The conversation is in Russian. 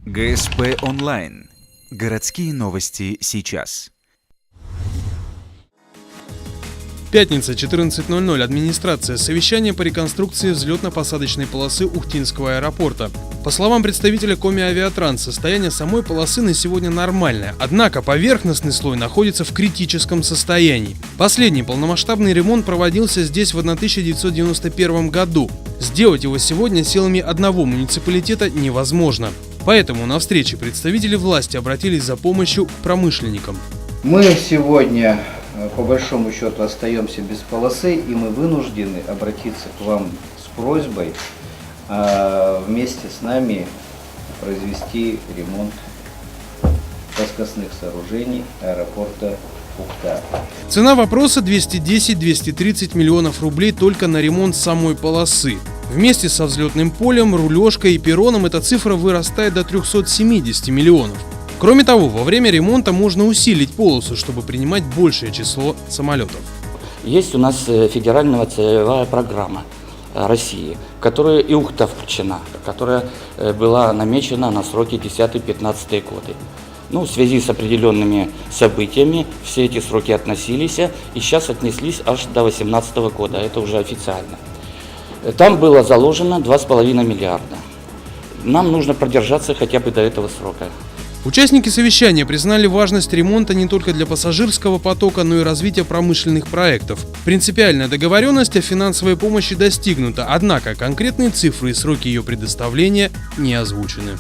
ГСП онлайн. Городские новости сейчас. Пятница, 14:00. Администрация. Совещание по реконструкции взлетно-посадочной полосы Ухтинского аэропорта. По словам представителя Комиавиатранс, состояние самой полосы на сегодня нормальное, однако поверхностный слой находится в критическом состоянии. Последний полномасштабный ремонт проводился здесь в 1991 году. Сделать его сегодня силами одного муниципалитета невозможно. Поэтому на встрече представители власти обратились за помощью к промышленникам. Мы сегодня, по большому счету, остаемся без полосы, и мы вынуждены обратиться к вам с просьбой вместе с нами произвести ремонт плоскостных сооружений аэропорта Ухта. Цена вопроса 210-230 миллионов рублей только на ремонт самой полосы. Вместе со взлетным полем, рулежкой и перроном эта цифра вырастает до 370 миллионов. Кроме того, во время ремонта можно усилить полосу, чтобы принимать большее число самолетов. Есть у нас федеральная целевая программа России, в которую и Ухта включена, которая была намечена на сроки 10-15 годы. В связи с определенными событиями все эти сроки относились и сейчас отнеслись аж до 2018 года, это уже официально. Там было заложено 2,5 миллиарда. Нам нужно продержаться хотя бы до этого срока. Участники совещания признали важность ремонта не только для пассажирского потока, но и развития промышленных проектов. Принципиальная договоренность о финансовой помощи достигнута, однако конкретные цифры и сроки ее предоставления не озвучены.